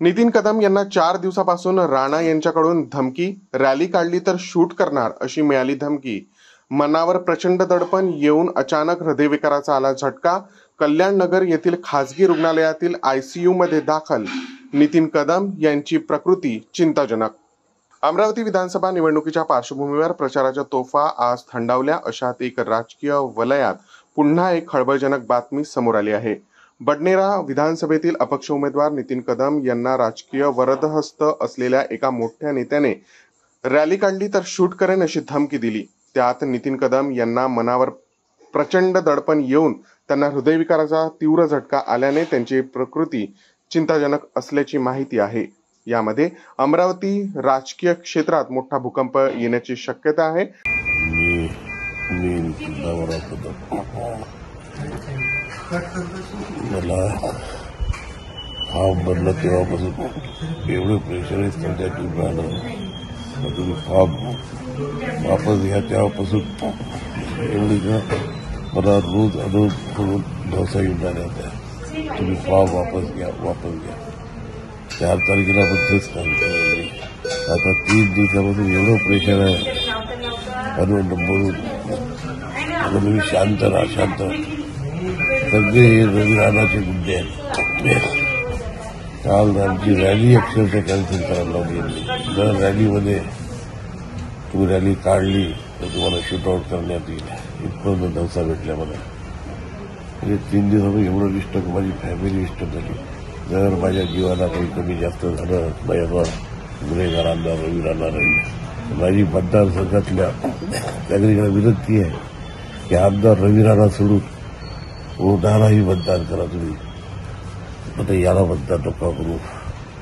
नितीन कदम यांना 4 दिवसापासून राणा यांच्याकडून धमकी, रॅली काढली तर शूट करणार अशी मिळाली धमकी। मनावर प्रचंड दडपण येऊन अचानक हृदयविकाराचा आला झटका। कल्याण नगर येथील खासगी रुग्णालयातील ICU मध्ये दाखल नितीन कदम यांची प्रकृती चिंताजनक। अमरावती विधानसभा निवडणुकीच्या पार्श्वभूमीवर प्रचाराच्या तोफा आज थंडावल्या अशात एक राजकीय वलयात पुन्हा एक खळबळजनक बातमी समोर आली आहे। बडनेरा विधानसभेतील अपक्ष उमेदवार नितीन कदम यांना राजकीय वरदहस्त असलेल्या एका मोठ्या नेत्याने रॅली काढली तर शूट करेन अशी धमकी दिली। त्यात नितीन कदम यांना मनावर प्रचंड दडपण येऊन त्यांना हृदयविकाराचा तीव्र झटका आल्याने त्यांची प्रकृती चिंताजनक असल्याची माहिती आहे। यामध्ये अमरावती राजकीय क्षेत्रात मोठा भूकंप येण्याची शक्यता आहे। मला फॉर्म भरलं तेव्हापासून एवढं प्रेशराईज करण्यात राहिलं, तुम्ही फॉर्म वापस घ्या तेव्हापासून एवढी मला रोज अडून डोसा येऊन राहिल्या होत्या, तुम्ही फॉर्म वापस घ्या 4 तारखेला पण तेच काम केलं। आता 3 दिवसापासून एवढं प्रेशर आहे अडून बोलून तुम्ही शांत राहा। सगळे रवी राणाचे मुद्दे आहेत। काल आमची रॅली अक्षरशः कॅन्सल करायला लावली। जर रॅलीमध्ये तुम्ही रॅली काढली तर तुम्हाला शूटआउट करण्यात येईल इतकं धवसा भेटल्या मला। म्हणजे 3 दिवसामध्ये एवढं डिस्टर्ब, माझी फॅमिली डिस्टर्ब झाली। जर माझ्या जीवाला काही कमी जास्त झालं, माझ्यावर गुन्हेगार आमदार रवी राणा राहील। माझी मतदारसंघातल्या नागरिकांना विनंती आहे की आमदार रवी राणा सोडून उडाराही मतदान करा तुम्ही। आता याला मतदान नका करू,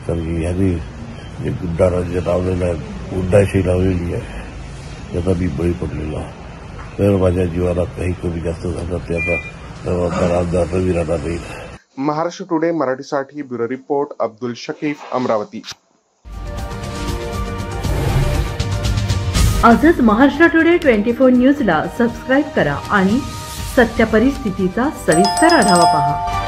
कारण याने एक गुंडा राज्य लावलेला आहे, गुंडाशी लावलेली आहे, त्याचा मी बळी पडलेला। तर माझ्या जीवाला काही कमी जास्त झालं त्याचा जबाबदार आमदार रवी राणा राहील। महाराष्ट्र टुडे मराठीसाठी ब्युरो रिपोर्ट अब्दुल शकीफ, अमरावती। आजच महाराष्ट्र टुडे 24 न्यूजला सबस्क्राईब करा आणि सत्य परिस्थितीचा सविस्तर आढावा पहा।